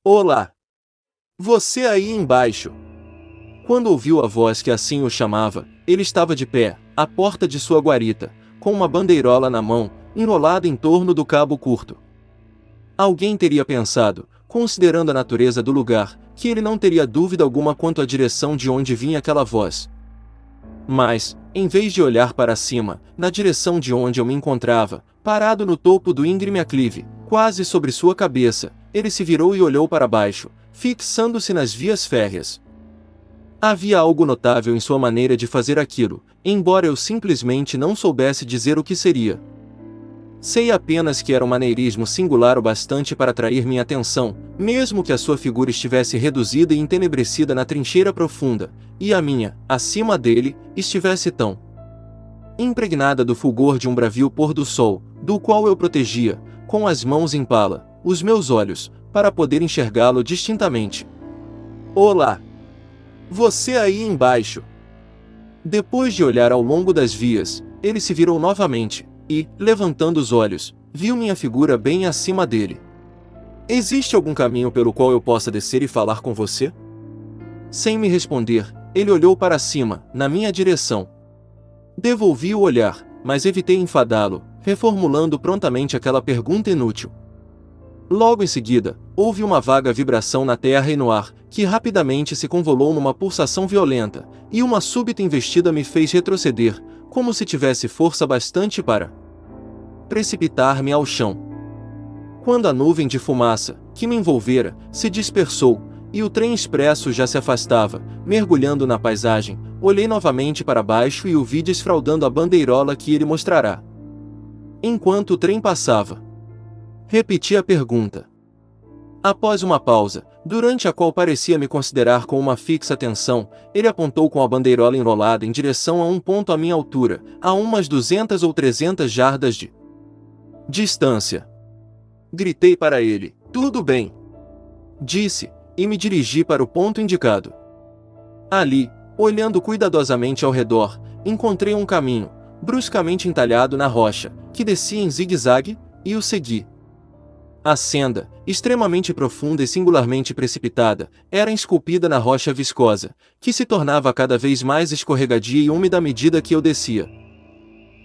Olá! Você aí embaixo! Quando ouviu a voz que assim o chamava, ele estava de pé, à porta de sua guarita, com uma bandeirola na mão, enrolada em torno do cabo curto. Alguém teria pensado, considerando a natureza do lugar, que ele não teria dúvida alguma quanto à direção de onde vinha aquela voz. Mas, em vez de olhar para cima, na direção de onde eu me encontrava, parado no topo do íngreme aclive, quase sobre sua cabeça, ele se virou e olhou para baixo, fixando-se nas vias férreas. Havia algo notável em sua maneira de fazer aquilo, embora eu simplesmente não soubesse dizer o que seria. Sei apenas que era um maneirismo singular o bastante para atrair minha atenção, mesmo que a sua figura estivesse reduzida e entenebrecida na trincheira profunda, e a minha, acima dele, estivesse tão impregnada do fulgor de um bravio pôr do sol, do qual eu protegia, com as mãos em pala, os meus olhos, para poder enxergá-lo distintamente. Olá! Você aí embaixo! Depois de olhar ao longo das vias, ele se virou novamente, e, levantando os olhos, viu minha figura bem acima dele. Existe algum caminho pelo qual eu possa descer e falar com você? Sem me responder, ele olhou para cima, na minha direção. Devolvi o olhar, mas evitei enfadá-lo, reformulando prontamente aquela pergunta inútil. Logo em seguida, houve uma vaga vibração na terra e no ar, que rapidamente se convolou numa pulsação violenta, e uma súbita investida me fez retroceder, como se tivesse força bastante para precipitar-me ao chão. Quando a nuvem de fumaça, que me envolvera, se dispersou, e o trem expresso já se afastava, mergulhando na paisagem, olhei novamente para baixo e o vi desfraldando a bandeirola que ele mostrará. Enquanto o trem passava, repeti a pergunta. Após uma pausa, durante a qual parecia me considerar com uma fixa atenção, ele apontou com a bandeirola enrolada em direção a um ponto à minha altura, a umas 200 ou 300 jardas de distância. Gritei para ele, tudo bem. Disse, e me dirigi para o ponto indicado. Ali, olhando cuidadosamente ao redor, encontrei um caminho, bruscamente entalhado na rocha, que descia em zigue-zague, e o segui. A senda, extremamente profunda e singularmente precipitada, era esculpida na rocha viscosa, que se tornava cada vez mais escorregadia e úmida à medida que eu descia.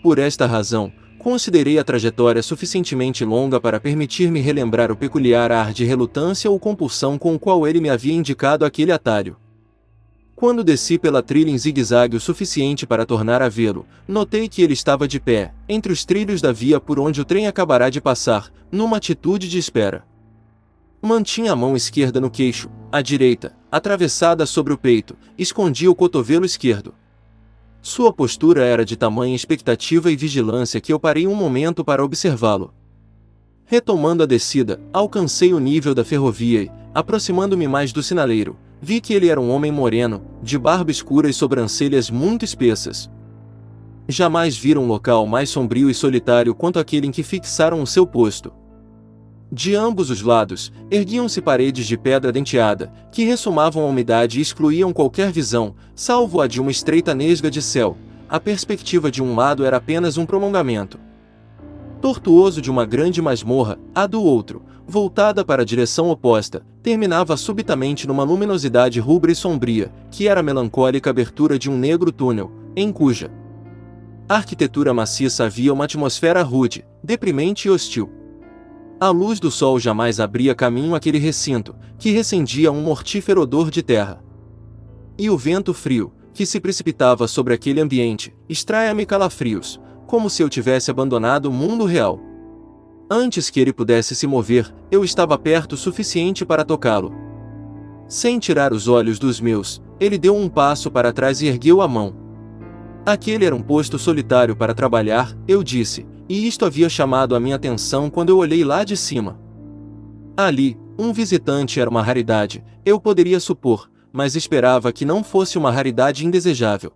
Por esta razão, considerei a trajetória suficientemente longa para permitir-me relembrar o peculiar ar de relutância ou compulsão com o qual ele me havia indicado aquele atalho. Quando desci pela trilha em zigue-zague o suficiente para tornar a vê-lo, notei que ele estava de pé, entre os trilhos da via por onde o trem acabará de passar, numa atitude de espera. Mantinha a mão esquerda no queixo, a direita, atravessada sobre o peito, escondia o cotovelo esquerdo. Sua postura era de tamanha expectativa e vigilância que eu parei um momento para observá-lo. Retomando a descida, alcancei o nível da ferrovia e, aproximando-me mais do sinaleiro, vi que ele era um homem moreno, de barba escura e sobrancelhas muito espessas. Jamais vira um local mais sombrio e solitário quanto aquele em que fixaram o seu posto. De ambos os lados, erguiam-se paredes de pedra denteada, que ressomavam a umidade e excluíam qualquer visão, salvo a de uma estreita nesga de céu. A perspectiva de um lado era apenas um prolongamento tortuoso de uma grande masmorra, a do outro, voltada para a direção oposta, terminava subitamente numa luminosidade rubra e sombria, que era a melancólica abertura de um negro túnel, em cuja arquitetura maciça havia uma atmosfera rude, deprimente e hostil. A luz do sol jamais abria caminho àquele recinto, que recendia um mortífero odor de terra. E o vento frio, que se precipitava sobre aquele ambiente, extraia-me calafrios, como se eu tivesse abandonado o mundo real. Antes que ele pudesse se mover, eu estava perto o suficiente para tocá-lo. Sem tirar os olhos dos meus, ele deu um passo para trás e ergueu a mão. Aquele era um posto solitário para trabalhar, eu disse, e isto havia chamado a minha atenção quando eu olhei lá de cima. Ali, um visitante era uma raridade, eu poderia supor, mas esperava que não fosse uma raridade indesejável.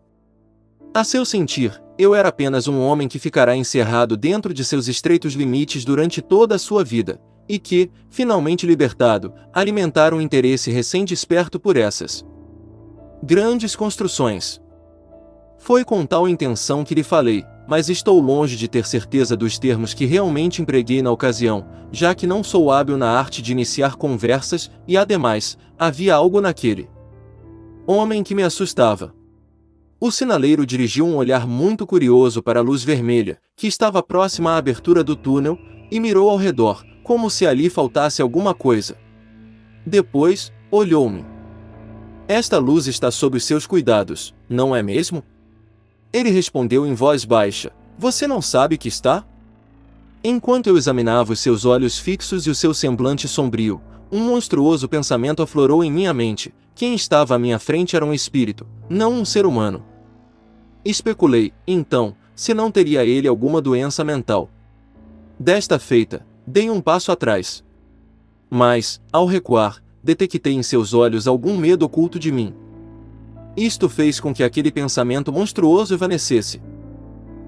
A seu sentir, eu era apenas um homem que ficará encerrado dentro de seus estreitos limites durante toda a sua vida, e que, finalmente libertado, alimentara um interesse recém-desperto por essas grandes construções. Foi com tal intenção que lhe falei, mas estou longe de ter certeza dos termos que realmente empreguei na ocasião, já que não sou hábil na arte de iniciar conversas e, ademais, havia algo naquele homem que me assustava. O sinaleiro dirigiu um olhar muito curioso para a luz vermelha, que estava próxima à abertura do túnel, e mirou ao redor, como se ali faltasse alguma coisa. Depois, olhou-me. Esta luz está sob os seus cuidados, não é mesmo? Ele respondeu em voz baixa: você não sabe que está? Enquanto eu examinava os seus olhos fixos e o seu semblante sombrio, um monstruoso pensamento aflorou em minha mente: quem estava à minha frente era um espírito, não um ser humano. Especulei, então, se não teria ele alguma doença mental. Desta feita, dei um passo atrás. Mas, ao recuar, detectei em seus olhos algum medo oculto de mim. Isto fez com que aquele pensamento monstruoso evanecesse.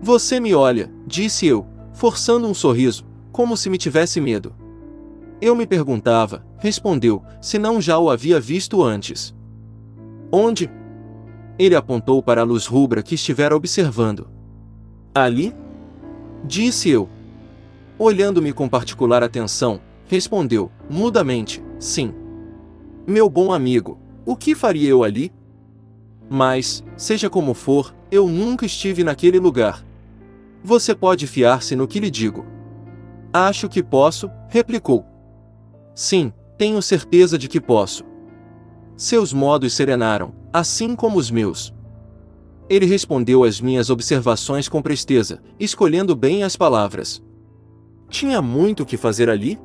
Você me olha, disse eu, forçando um sorriso, como se me tivesse medo. Eu me perguntava, respondeu, se não já o havia visto antes. Onde? Ele apontou para a luz rubra que estivera observando. Ali? Disse eu. Olhando-me com particular atenção, respondeu, mudamente, sim. Meu bom amigo, o que faria eu ali? Mas, seja como for, eu nunca estive naquele lugar. Você pode fiar-se no que lhe digo. Acho que posso, replicou. Sim, tenho certeza de que posso. Seus modos serenaram, assim como os meus. Ele respondeu às minhas observações com presteza, escolhendo bem as palavras. Tinha muito o que fazer ali?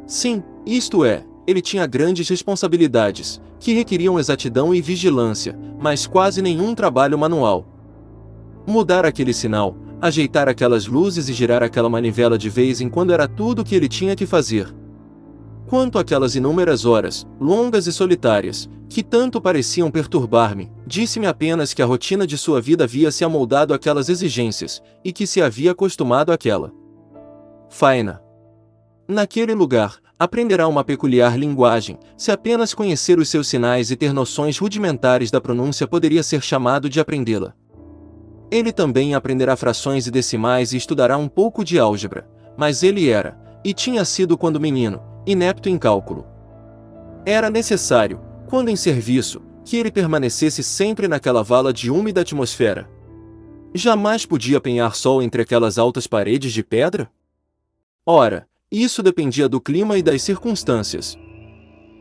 Sim, isto é, ele tinha grandes responsabilidades, que requeriam exatidão e vigilância, mas quase nenhum trabalho manual. Mudar aquele sinal, ajeitar aquelas luzes e girar aquela manivela de vez em quando era tudo o que ele tinha que fazer. Quanto àquelas inúmeras horas, longas e solitárias, que tanto pareciam perturbar-me, disse-me apenas que a rotina de sua vida havia se amoldado àquelas exigências, e que se havia acostumado àquela faina. Naquele lugar, aprenderá uma peculiar linguagem, se apenas conhecer os seus sinais e ter noções rudimentares da pronúncia poderia ser chamado de aprendê-la. Ele também aprenderá frações e decimais e estudará um pouco de álgebra, mas ele era, e tinha sido quando menino, inepto em cálculo. Era necessário, quando em serviço, que ele permanecesse sempre naquela vala de úmida atmosfera. Jamais podia apanhar sol entre aquelas altas paredes de pedra? Ora, isso dependia do clima e das circunstâncias.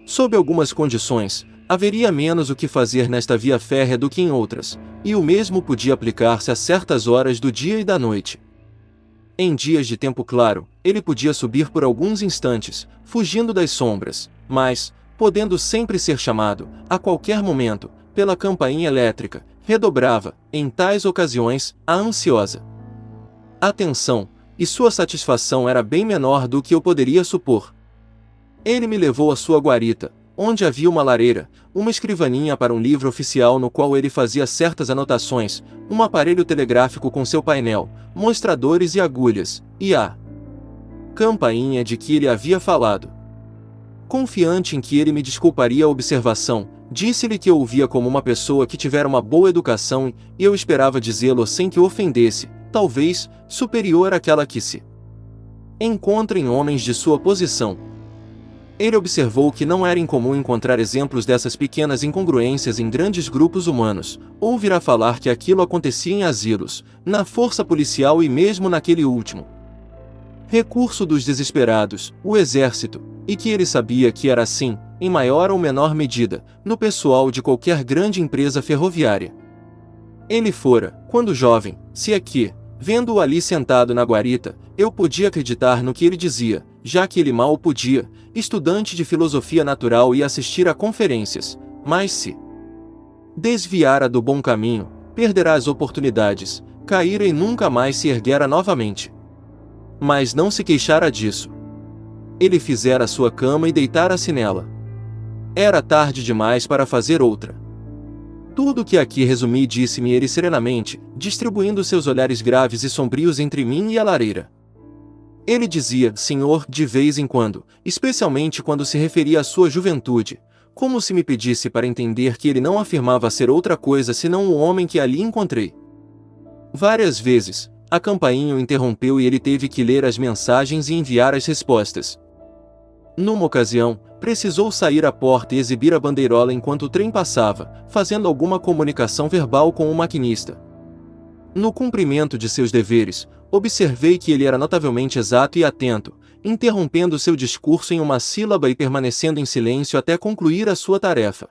Sob algumas condições, haveria menos o que fazer nesta via férrea do que em outras, e o mesmo podia aplicar-se a certas horas do dia e da noite. Em dias de tempo claro, ele podia subir por alguns instantes, fugindo das sombras, mas, podendo sempre ser chamado, a qualquer momento, pela campainha elétrica, redobrava, em tais ocasiões, a ansiosa atenção, e sua satisfação era bem menor do que eu poderia supor. Ele me levou à sua guarita, onde havia uma lareira, uma escrivaninha para um livro oficial no qual ele fazia certas anotações, um aparelho telegráfico com seu painel, mostradores e agulhas, e a campainha de que ele havia falado. Confiante em que ele me desculparia a observação, disse-lhe que eu o via como uma pessoa que tivera uma boa educação e eu esperava dizê-lo sem que o ofendesse, talvez, superior àquela que se encontra em homens de sua posição. Ele observou que não era incomum encontrar exemplos dessas pequenas incongruências em grandes grupos humanos, ouvirá falar que aquilo acontecia em asilos, na força policial e mesmo naquele último recurso dos desesperados, o exército, e que ele sabia que era assim, em maior ou menor medida, no pessoal de qualquer grande empresa ferroviária. Ele fora, quando jovem, se é que, vendo-o ali sentado na guarita, eu podia acreditar no que ele dizia, já que ele mal podia, estudante de filosofia natural e assistir a conferências, mas se desviara do bom caminho, perderá as oportunidades, caíra e nunca mais se erguera novamente. Mas não se queixara disso. Ele fizera a sua cama e deitara-se nela. Era tarde demais para fazer outra. Tudo o que aqui resumi disse-me ele serenamente, distribuindo seus olhares graves e sombrios entre mim e a lareira. Ele dizia, senhor, de vez em quando, especialmente quando se referia à sua juventude, como se me pedisse para entender que ele não afirmava ser outra coisa senão o homem que ali encontrei. Várias vezes, a campainha o interrompeu e ele teve que ler as mensagens e enviar as respostas. Numa ocasião, precisou sair à porta e exibir a bandeirola enquanto o trem passava, fazendo alguma comunicação verbal com o maquinista. No cumprimento de seus deveres, observei que ele era notavelmente exato e atento, interrompendo seu discurso em uma sílaba e permanecendo em silêncio até concluir a sua tarefa.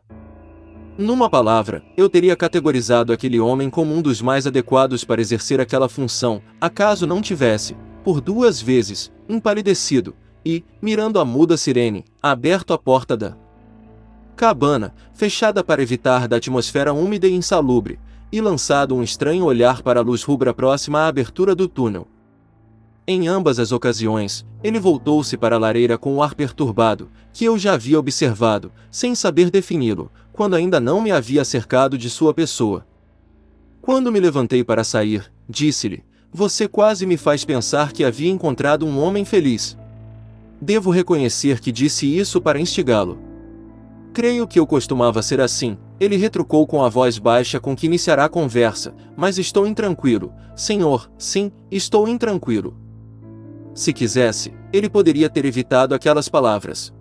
Numa palavra, eu teria categorizado aquele homem como um dos mais adequados para exercer aquela função, acaso não tivesse, por 2 vezes, empalidecido e, mirando a muda sirene, aberto a porta da cabana, fechada para evitar da atmosfera úmida e insalubre, e lançado um estranho olhar para a luz rubra próxima à abertura do túnel. Em ambas as ocasiões, ele voltou-se para a lareira com o ar perturbado, que eu já havia observado, sem saber defini-lo, quando ainda não me havia cercado de sua pessoa. Quando me levantei para sair, disse-lhe: "Você quase me faz pensar que havia encontrado um homem feliz." Devo reconhecer que disse isso para instigá-lo. "Creio que eu costumava ser assim", ele retrucou com a voz baixa com que iniciará a conversa, "mas estou intranquilo, senhor, sim, estou intranquilo." Se quisesse, ele poderia ter evitado aquelas palavras.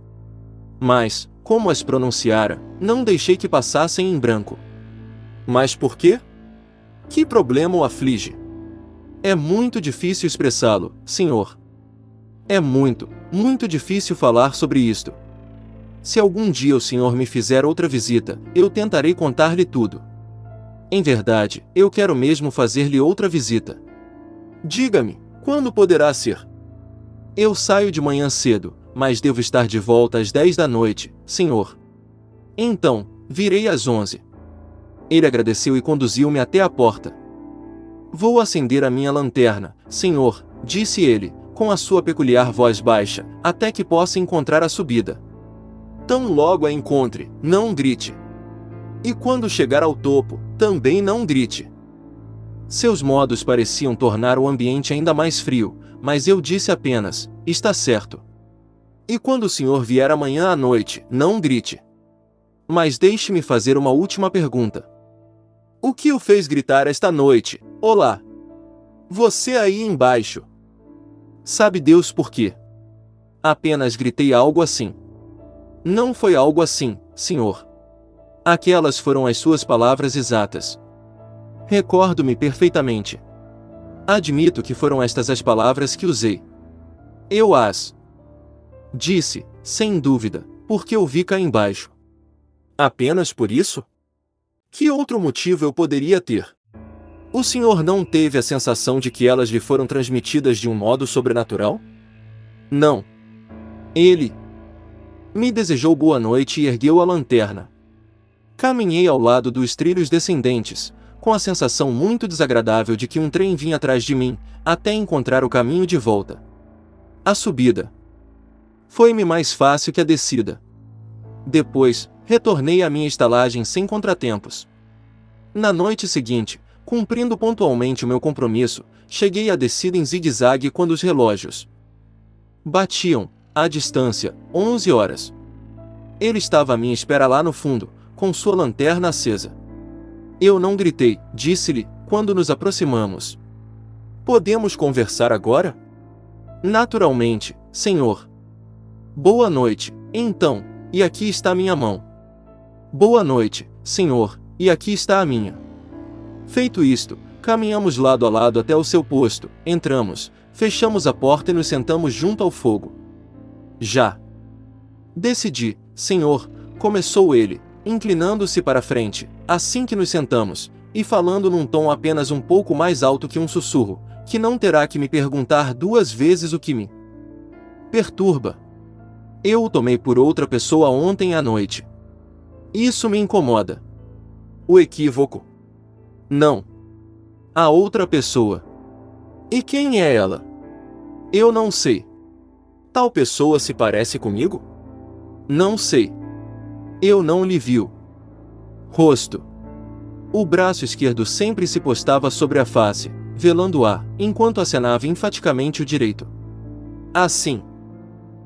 Mas, como as pronunciara, não deixei que passassem em branco. "Mas por quê? Que problema o aflige?" "É muito difícil expressá-lo, senhor. É muito, muito difícil falar sobre isto. Se algum dia o senhor me fizer outra visita, eu tentarei contar-lhe tudo. Em verdade, eu quero mesmo fazer-lhe outra visita." "Diga-me, quando poderá ser?" "Eu saio de manhã cedo, mas devo estar de volta às 10 da noite, senhor." "Então, virei às 11. Ele agradeceu e conduziu-me até a porta. "Vou acender a minha lanterna, senhor", disse ele, com a sua peculiar voz baixa, "até que possa encontrar a subida. Tão logo a encontre, não grite. E quando chegar ao topo, também não grite." Seus modos pareciam tornar o ambiente ainda mais frio, mas eu disse apenas: "Está certo. E quando o senhor vier amanhã à noite, não grite." "Mas deixe-me fazer uma última pergunta. O que o fez gritar esta noite: 'Olá! Você aí embaixo?'" "Sabe Deus por quê? Apenas gritei algo assim." "Não foi algo assim, senhor." "Aquelas foram as suas palavras exatas." "Recordo-me perfeitamente." "Admito que foram estas as palavras que usei." "Eu as disse, sem dúvida, porque o vi cá embaixo." "Apenas por isso? Que outro motivo eu poderia ter?" "O senhor não teve a sensação de que elas lhe foram transmitidas de um modo sobrenatural?" "Não." Ele me desejou boa noite e ergueu a lanterna. Caminhei ao lado dos trilhos descendentes, com a sensação muito desagradável de que um trem vinha atrás de mim, até encontrar o caminho de volta. A subida foi-me mais fácil que a descida. Depois, retornei à minha estalagem sem contratempos. Na noite seguinte, cumprindo pontualmente o meu compromisso, cheguei à descida em zigue-zague quando os relógios batiam, à distância, 11 horas. Ele estava à minha espera lá no fundo, com sua lanterna acesa. Eu não gritei, disse-lhe, quando nos aproximamos: "Podemos conversar agora?" "Naturalmente, senhor." "Boa noite, então, e aqui está minha mão." "Boa noite, senhor, e aqui está a minha." Feito isto, caminhamos lado a lado até o seu posto, entramos, fechamos a porta e nos sentamos junto ao fogo. "Já decidi, senhor", começou ele, inclinando-se para a frente, assim que nos sentamos, e falando num tom apenas um pouco mais alto que um sussurro, "que não terá que me perguntar 2 vezes o que me perturba. Eu o tomei por outra pessoa ontem à noite. Isso me incomoda." "O equívoco?" "Não. A outra pessoa." "E quem é ela?" "Eu não sei." "Tal pessoa se parece comigo?" "Não sei. Eu não lhe vi o rosto." O braço esquerdo sempre se postava sobre a face, velando-a, enquanto acenava enfaticamente o direito. Assim.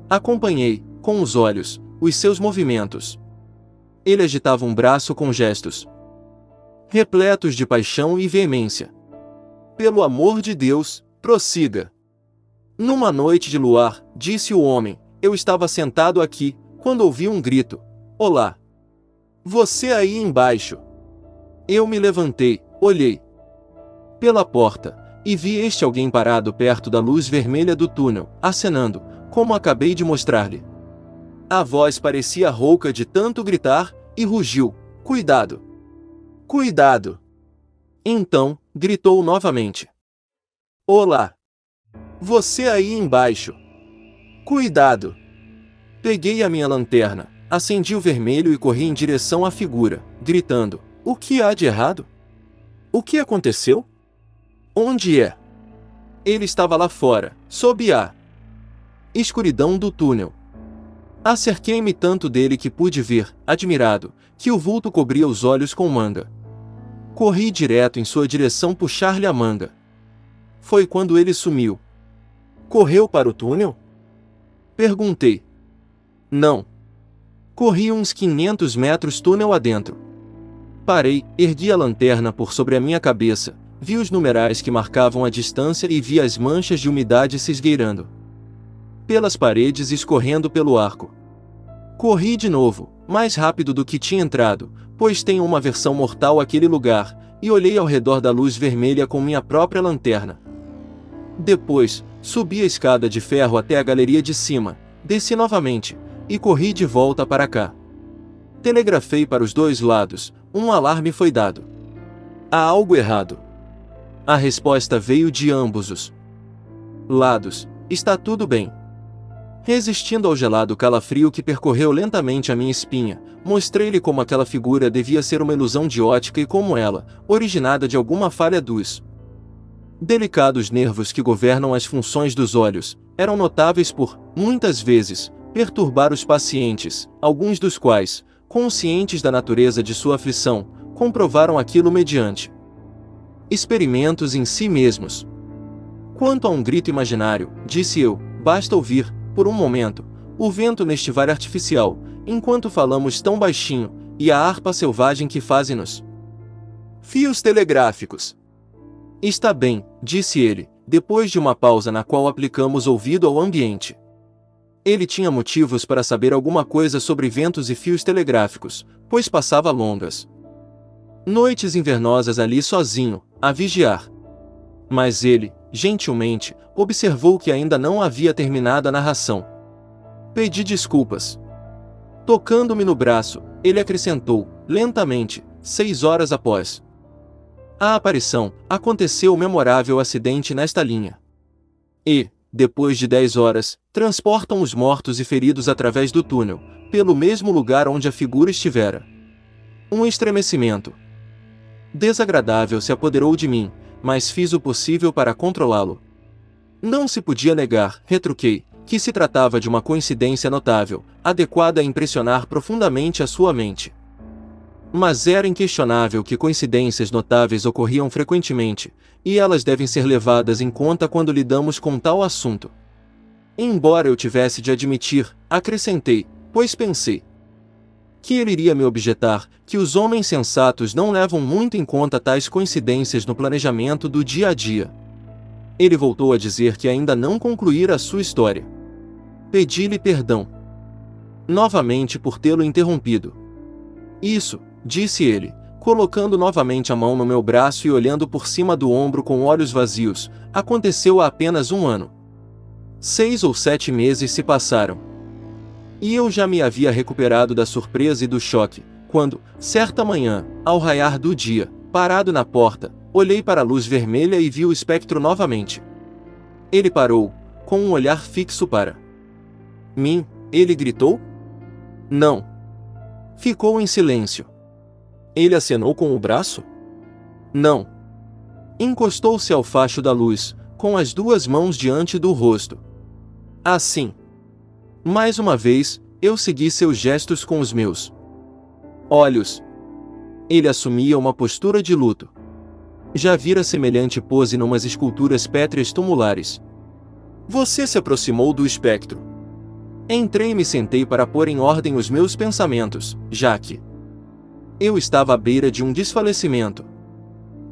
Acompanhei, com os olhos, os seus movimentos. Ele agitava um braço com gestos repletos de paixão e veemência. Pelo amor de Deus, prossiga. Numa noite de luar, disse o homem, eu estava sentado aqui, quando ouvi um grito. Olá! Você aí embaixo! Eu me levantei, olhei pela porta, e vi este alguém parado perto da luz vermelha do túnel, acenando, como acabei de mostrar-lhe. A voz parecia rouca de tanto gritar, e rugiu, cuidado! Cuidado! Então, gritou novamente. Olá! Você aí embaixo! Cuidado! Peguei a minha lanterna, acendi o vermelho e corri em direção à figura, gritando, o que há de errado? O que aconteceu? Onde é? Ele estava lá fora, sob a escuridão do túnel. Acerquei-me tanto dele que pude ver, admirado, que o vulto cobria os olhos com manga. Corri direto em sua direção puxar-lhe a manga. Foi quando ele sumiu. Correu para o túnel? Perguntei. Não. Corri uns 500 metros túnel adentro. Parei, ergui a lanterna por sobre a minha cabeça, vi os numerais que marcavam a distância e vi as manchas de umidade se esgueirando pelas paredes e escorrendo pelo arco. Corri de novo, mais rápido do que tinha entrado, pois tenho uma aversão mortal àquele lugar, e olhei ao redor da luz vermelha com minha própria lanterna. Depois, subi a escada de ferro até a galeria de cima, desci novamente, e corri de volta para cá. Telegrafei para os dois lados, um alarme foi dado. Há algo errado. A resposta veio de ambos os lados, está tudo bem. Resistindo ao gelado calafrio que percorreu lentamente a minha espinha, mostrei-lhe como aquela figura devia ser uma ilusão de ótica e como ela, originada de alguma falha dos delicados nervos que governam as funções dos olhos, eram notáveis por, muitas vezes, perturbar os pacientes, alguns dos quais, conscientes da natureza de sua aflição, comprovaram aquilo mediante experimentos em si mesmos. Quanto a um grito imaginário, disse eu, basta ouvir, por um momento, o vento neste vale artificial, enquanto falamos tão baixinho, e a harpa selvagem que fazem nos fios telegráficos. Está bem, disse ele, depois de uma pausa na qual aplicamos ouvido ao ambiente. Ele tinha motivos para saber alguma coisa sobre ventos e fios telegráficos, pois passava longas noites invernosas ali sozinho, a vigiar. Mas ele, gentilmente, observou que ainda não havia terminado a narração. Pedi desculpas. Tocando-me no braço, ele acrescentou, lentamente, 6 horas após a aparição, aconteceu o memorável acidente nesta linha. E, depois de 10 horas, transportam os mortos e feridos através do túnel, pelo mesmo lugar onde a figura estivera. Um estremecimento desagradável se apoderou de mim, mas fiz o possível para controlá-lo. Não se podia negar, retruquei, que se tratava de uma coincidência notável, adequada a impressionar profundamente a sua mente. Mas era inquestionável que coincidências notáveis ocorriam frequentemente, e elas devem ser levadas em conta quando lidamos com tal assunto. Embora eu tivesse de admitir, acrescentei, pois pensei que ele iria me objetar, que os homens sensatos não levam muito em conta tais coincidências no planejamento do dia a dia. Ele voltou a dizer que ainda não concluíra a sua história. Pedi-lhe perdão novamente por tê-lo interrompido. Isso, disse ele, colocando novamente a mão no meu braço e olhando por cima do ombro com olhos vazios, aconteceu há apenas 1 ano. 6 ou 7 meses se passaram. E eu já me havia recuperado da surpresa e do choque, quando, certa manhã, ao raiar do dia, parado na porta, olhei para a luz vermelha e vi o espectro novamente. Ele parou, com um olhar fixo para mim. Ele gritou? Não. Ficou em silêncio. Ele acenou com o braço? Não. Encostou-se ao facho da luz, com as 2 mãos diante do rosto. Assim. Mais uma vez, eu segui seus gestos com os meus olhos. Ele assumia uma postura de luto. Já vira semelhante pose numas esculturas pétreas tumulares. Você se aproximou do espectro. Entrei e me sentei para pôr em ordem os meus pensamentos, já que eu estava à beira de um desfalecimento.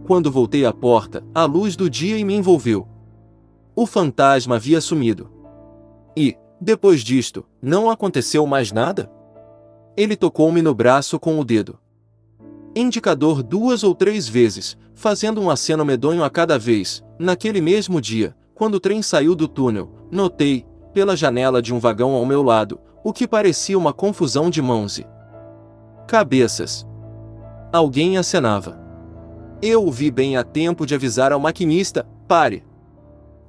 Quando voltei à porta, a luz do dia me envolveu. O fantasma havia sumido. E, depois disto, não aconteceu mais nada? Ele tocou-me no braço com o dedo indicador 2 ou 3 vezes, fazendo um aceno medonho a cada vez. Naquele mesmo dia, quando o trem saiu do túnel, notei, pela janela de um vagão ao meu lado, o que parecia uma confusão de mãos e cabeças. Alguém acenava. Eu o vi bem a tempo de avisar ao maquinista: pare.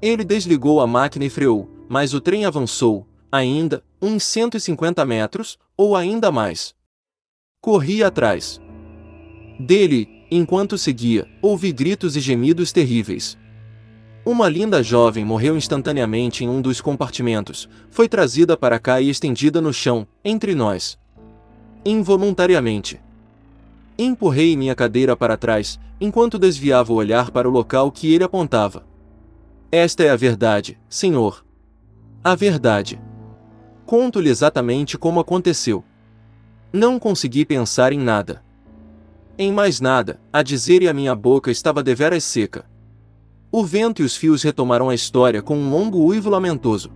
Ele desligou a máquina e freou, mas o trem avançou, ainda, uns 150 metros, ou ainda mais. Corri atrás dele, enquanto seguia, ouvi gritos e gemidos terríveis. Uma linda jovem morreu instantaneamente em um dos compartimentos, foi trazida para cá e estendida no chão, entre nós. Involuntariamente. Empurrei minha cadeira para trás, enquanto desviava o olhar para o local que ele apontava. Esta é a verdade, senhor. A verdade. Conto-lhe exatamente como aconteceu. Não consegui pensar em nada. Em mais nada, a dizer, e a minha boca estava deveras seca. O vento e os fios retomaram a história com um longo uivo lamentoso.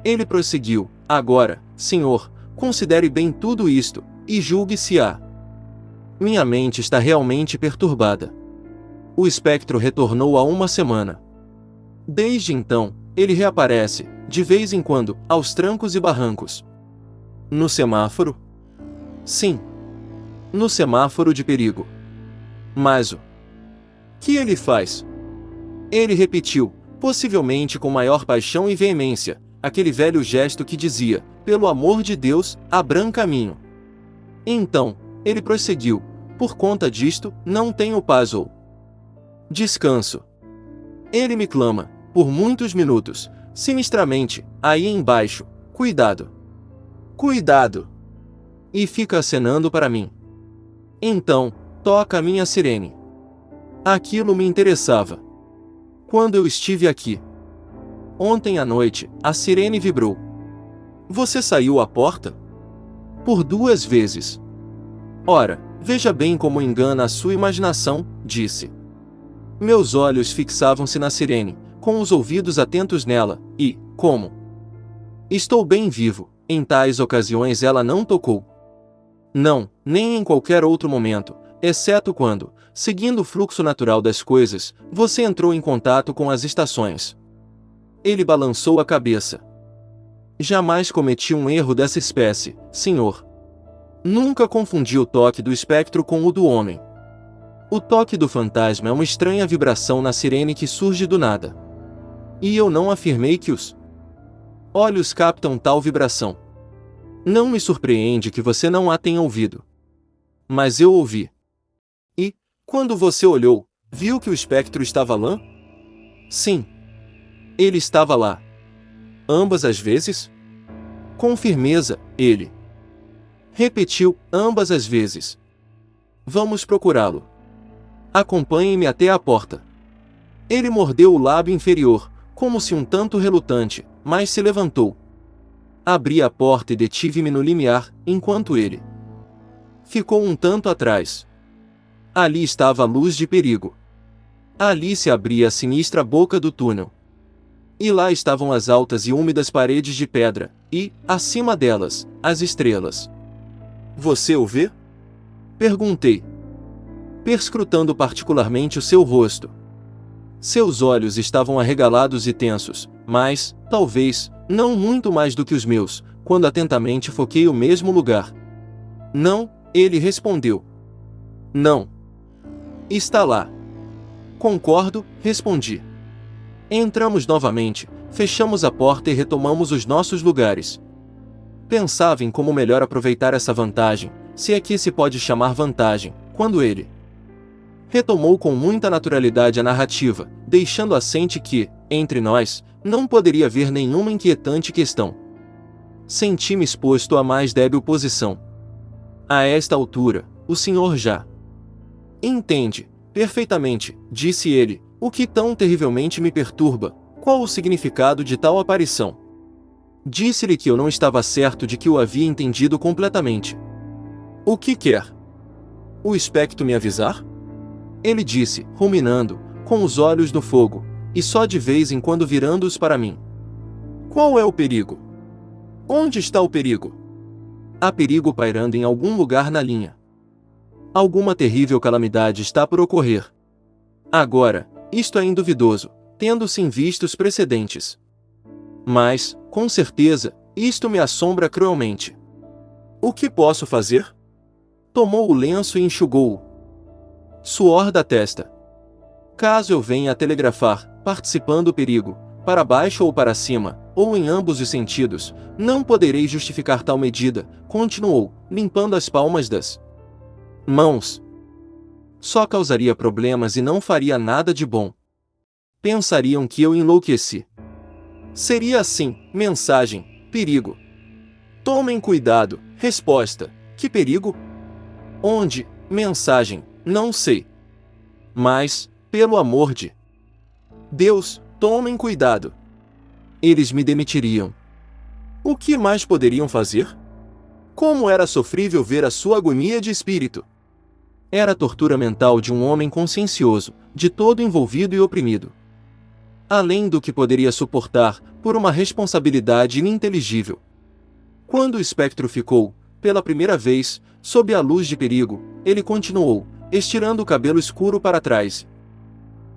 Ele prosseguiu: agora, senhor, considere bem tudo isto, e julgue se há. Minha mente está realmente perturbada. O espectro retornou há uma semana. Desde então, ele reaparece, de vez em quando, aos trancos e barrancos. No semáforo? Sim. No semáforo de perigo. Mas o que ele faz? Ele repetiu, possivelmente com maior paixão e veemência, aquele velho gesto que dizia: pelo amor de Deus, abram caminho. Então, ele prosseguiu: por conta disto, não tenho paz ou descanso. Ele me clama, por muitos minutos, sinistramente, aí embaixo: cuidado! Cuidado! E fica acenando para mim. Então, toca a minha sirene. Aquilo me interessava. Quando eu estive aqui ontem à noite, a sirene vibrou. Você saiu à porta? Por 2 vezes. Ora, veja bem como engana a sua imaginação, disse. Meus olhos fixavam-se na sirene, com os ouvidos atentos nela, e, como estou bem vivo, em tais ocasiões ela não tocou. Não, nem em qualquer outro momento, exceto quando, seguindo o fluxo natural das coisas, você entrou em contato com as estações. Ele balançou a cabeça. Jamais cometi um erro dessa espécie, senhor. Nunca confundi o toque do espectro com o do homem. O toque do fantasma é uma estranha vibração na sirene que surge do nada. E eu não afirmei que os olhos captam tal vibração. Não me surpreende que você não a tenha ouvido. Mas eu ouvi. E, quando você olhou, viu que o espectro estava lá? Sim. Ele estava lá. Ambas as vezes? Com firmeza, ele repetiu, ambas as vezes. Vamos procurá-lo. Acompanhe-me até a porta. Ele mordeu o lábio inferior, como se um tanto relutante, mas se levantou. Abri a porta e detive-me no limiar, enquanto ele ficou um tanto atrás. Ali estava a luz de perigo. Ali se abria a sinistra boca do túnel. E lá estavam as altas e úmidas paredes de pedra, e, acima delas, as estrelas. Você o vê? Perguntei, perscrutando particularmente o seu rosto. Seus olhos estavam arregalados e tensos, mas, talvez, não muito mais do que os meus, quando atentamente foquei o mesmo lugar. Não, ele respondeu. Não. Está lá. Concordo, respondi. Entramos novamente, fechamos a porta e retomamos os nossos lugares. Pensava em como melhor aproveitar essa vantagem, se é que se pode chamar vantagem, quando ele retomou com muita naturalidade a narrativa, deixando assente que, entre nós, não poderia haver nenhuma inquietante questão. Senti-me exposto à mais débil posição. A esta altura, o senhor já entende, perfeitamente, disse ele, o que tão terrivelmente me perturba, qual o significado de tal aparição. Disse-lhe que eu não estava certo de que o havia entendido completamente. O que quer? O espectro me avisar? Ele disse, ruminando, com os olhos no fogo, e só de vez em quando virando-os para mim. Qual é o perigo? Onde está o perigo? Há perigo pairando em algum lugar na linha. Alguma terrível calamidade está por ocorrer. Agora, isto é induvidoso, tendo-se em vista os precedentes. Mas, com certeza, isto me assombra cruelmente. O que posso fazer? Tomou o lenço e enxugou-o. Suor da testa. Caso eu venha a telegrafar, participando o perigo, para baixo ou para cima, ou em ambos os sentidos, não poderei justificar tal medida, continuou, limpando as palmas das mãos. Só causaria problemas e não faria nada de bom. Pensariam que eu enlouqueci. Seria assim, mensagem, perigo. Tomem cuidado, resposta, que perigo? Onde, mensagem, não sei. Mas, pelo amor de Deus, tomem cuidado. Eles me demitiriam. O que mais poderiam fazer? Como era sofrível ver a sua agonia de espírito. Era a tortura mental de um homem consciencioso, de todo envolvido e oprimido. Além do que poderia suportar, por uma responsabilidade ininteligível. Quando o espectro ficou, pela primeira vez, sob a luz de perigo, ele continuou, estirando o cabelo escuro para trás,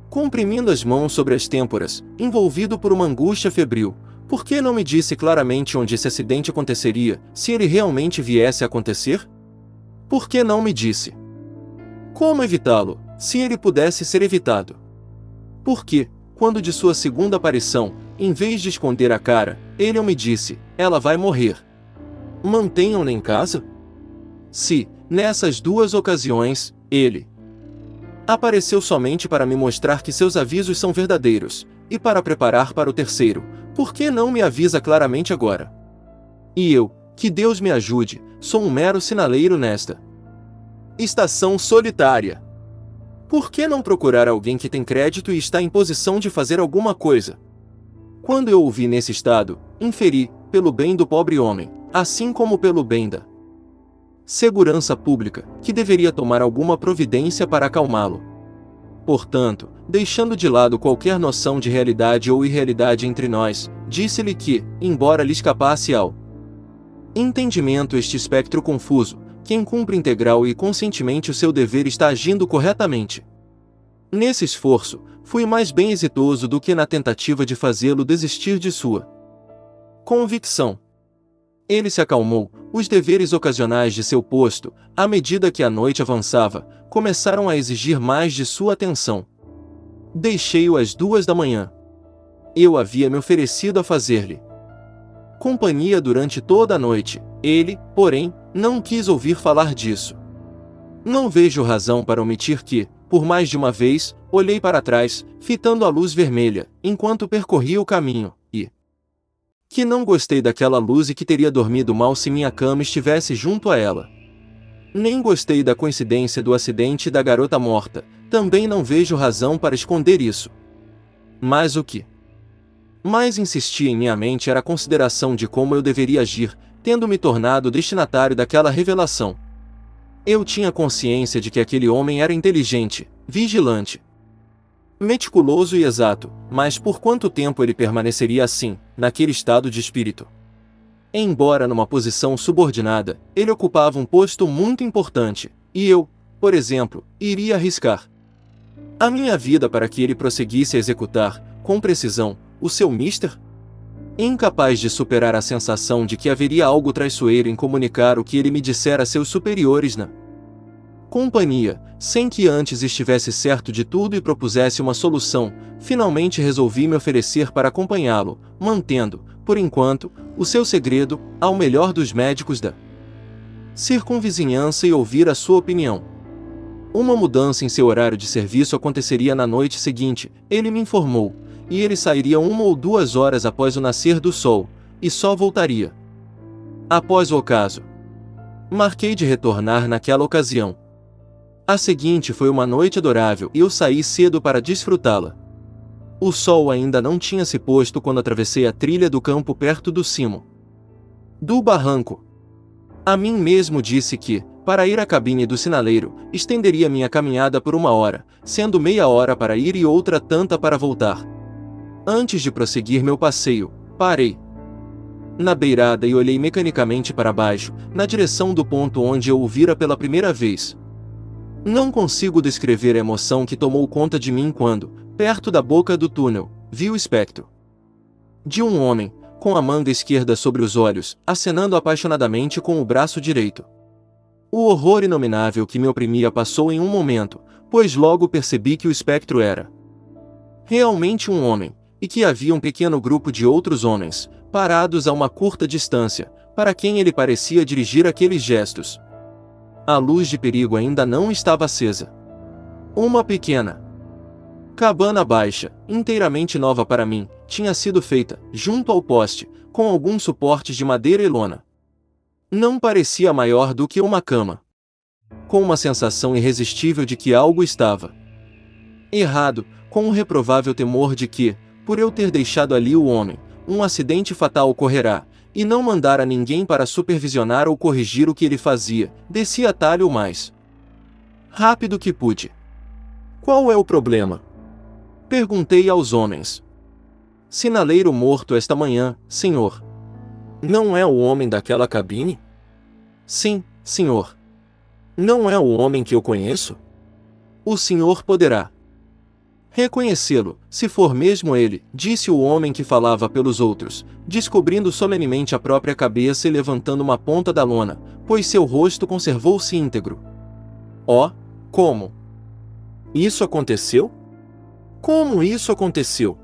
comprimindo as mãos sobre as têmporas, envolvido por uma angústia febril. Por que não me disse claramente onde esse acidente aconteceria, se ele realmente viesse a acontecer? Por que não me disse? Como evitá-lo, se ele pudesse ser evitado? Por que, quando de sua segunda aparição, em vez de esconder a cara, ele me disse, ela vai morrer? Mantenham-na em casa? Se, nessas duas ocasiões, ele apareceu somente para me mostrar que seus avisos são verdadeiros, e para preparar para o terceiro, por que não me avisa claramente agora? E eu, que Deus me ajude, sou um mero sinaleiro nesta estação solitária. Por que não procurar alguém que tem crédito e está em posição de fazer alguma coisa? Quando eu o vi nesse estado, inferi, pelo bem do pobre homem, assim como pelo bem da segurança pública, que deveria tomar alguma providência para acalmá-lo. Portanto, deixando de lado qualquer noção de realidade ou irrealidade entre nós, disse-lhe que, embora lhe escapasse ao entendimento este espectro confuso, quem cumpre integral e conscientemente o seu dever está agindo corretamente. Nesse esforço, fui mais bem exitoso do que na tentativa de fazê-lo desistir de sua convicção. Ele se acalmou, os deveres ocasionais de seu posto, à medida que a noite avançava, começaram a exigir mais de sua atenção. Deixei-o às 2 da manhã. Eu havia me oferecido a fazer-lhe companhia durante toda a noite, ele, porém, não quis ouvir falar disso. Não vejo razão para omitir que, por mais de uma vez, olhei para trás, fitando a luz vermelha, enquanto percorria o caminho, e que não gostei daquela luz e que teria dormido mal se minha cama estivesse junto a ela. Nem gostei da coincidência do acidente e da garota morta, também não vejo razão para esconder isso. Mas o que mais insistia em minha mente era a consideração de como eu deveria agir, tendo me tornado destinatário daquela revelação. Eu tinha consciência de que aquele homem era inteligente, vigilante, meticuloso e exato, mas por quanto tempo ele permaneceria assim, naquele estado de espírito? Embora numa posição subordinada, ele ocupava um posto muito importante, e eu, por exemplo, iria arriscar a minha vida para que ele prosseguisse a executar, com precisão, o seu mister? Incapaz de superar a sensação de que haveria algo traiçoeiro em comunicar o que ele me dissera a seus superiores na companhia, sem que antes estivesse certo de tudo e propusesse uma solução, finalmente resolvi me oferecer para acompanhá-lo, mantendo, por enquanto, o seu segredo, ao melhor dos médicos da circunvizinhança e ouvir a sua opinião. Uma mudança em seu horário de serviço aconteceria na noite seguinte, ele me informou, e ele sairia 1 ou 2 horas após o nascer do sol, e só voltaria após o ocaso. Marquei de retornar naquela ocasião. A seguinte foi uma noite adorável e eu saí cedo para desfrutá-la. O sol ainda não tinha se posto quando atravessei a trilha do campo perto do cimo do barranco. A mim mesmo disse que, para ir à cabine do sinaleiro, estenderia minha caminhada por 1 hora, sendo meia hora para ir e outra tanta para voltar. Antes de prosseguir meu passeio, parei na beirada e olhei mecanicamente para baixo, na direção do ponto onde eu o vira pela primeira vez. Não consigo descrever a emoção que tomou conta de mim quando, perto da boca do túnel, vi o espectro de um homem, com a manga esquerda sobre os olhos, acenando apaixonadamente com o braço direito. O horror inominável que me oprimia passou em um momento, pois logo percebi que o espectro era realmente um homem, e que havia um pequeno grupo de outros homens, parados a uma curta distância, para quem ele parecia dirigir aqueles gestos. A luz de perigo ainda não estava acesa. Uma pequena cabana baixa, inteiramente nova para mim, tinha sido feita, junto ao poste, com alguns suportes de madeira e lona. Não parecia maior do que uma cama. Com uma sensação irresistível de que algo estava errado, com um reprovável temor de que, por eu ter deixado ali o homem, um acidente fatal ocorrerá, e não mandar a ninguém para supervisionar ou corrigir o que ele fazia, desci a atalho o mais rápido que pude. Qual é o problema? Perguntei aos homens. Sinaleiro morto esta manhã, senhor. Não é o homem daquela cabine? Sim, senhor. Não é o homem que eu conheço? O senhor poderá reconhecê-lo, se for mesmo ele, disse o homem que falava pelos outros, descobrindo solenemente a própria cabeça e levantando uma ponta da lona, pois seu rosto conservou-se íntegro. Oh, como? Isso aconteceu? Como isso aconteceu?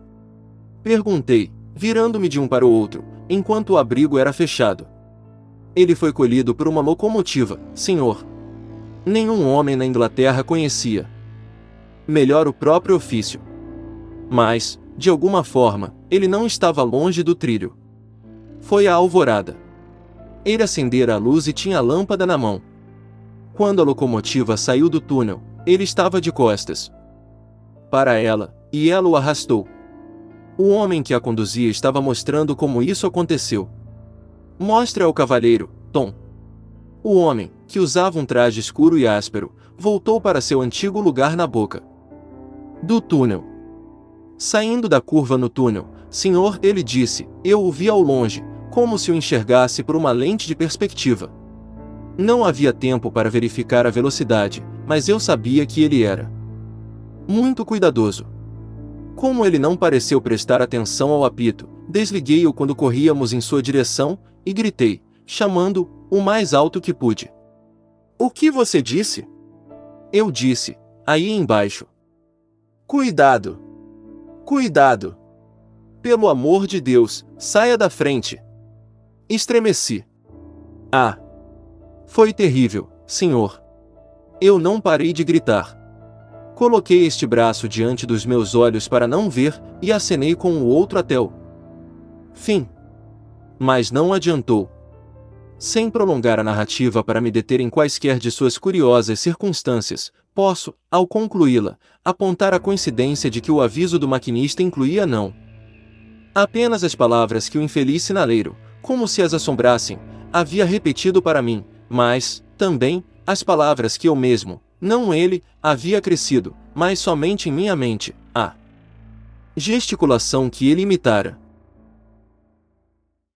Perguntei, virando-me de um para o outro, enquanto o abrigo era fechado. Ele foi colhido por uma locomotiva, senhor. Nenhum homem na Inglaterra conhecia melhor o próprio ofício. Mas, de alguma forma, ele não estava longe do trilho. Foi a alvorada. Ele acendera a luz e tinha a lâmpada na mão. Quando a locomotiva saiu do túnel, ele estava de costas para ela, e ela o arrastou. O homem que a conduzia estava mostrando como isso aconteceu. Mostre ao cavalheiro, Tom. O homem, que usava um traje escuro e áspero, voltou para seu antigo lugar na boca do túnel. Saindo da curva no túnel, senhor, ele disse, eu o vi ao longe, como se o enxergasse por uma lente de perspectiva. Não havia tempo para verificar a velocidade, mas eu sabia que ele era muito cuidadoso. Como ele não pareceu prestar atenção ao apito, desliguei-o quando corríamos em sua direção, e gritei, chamando-o o mais alto que pude. O que você disse? Eu disse, aí embaixo. Cuidado! Cuidado! Pelo amor de Deus, saia da frente! Estremeci. Ah! Foi terrível, senhor. Eu não parei de gritar. Coloquei este braço diante dos meus olhos para não ver, e acenei com o outro até o fim. Mas não adiantou. Sem prolongar a narrativa para me deter em quaisquer de suas curiosas circunstâncias, posso, ao concluí-la, apontar a coincidência de que o aviso do maquinista incluía não apenas as palavras que o infeliz sinaleiro, como se as assombrassem, havia repetido para mim, mas, também, as palavras que eu mesmo, não ele, havia crescido, mas somente em minha mente, a gesticulação que ele imitara.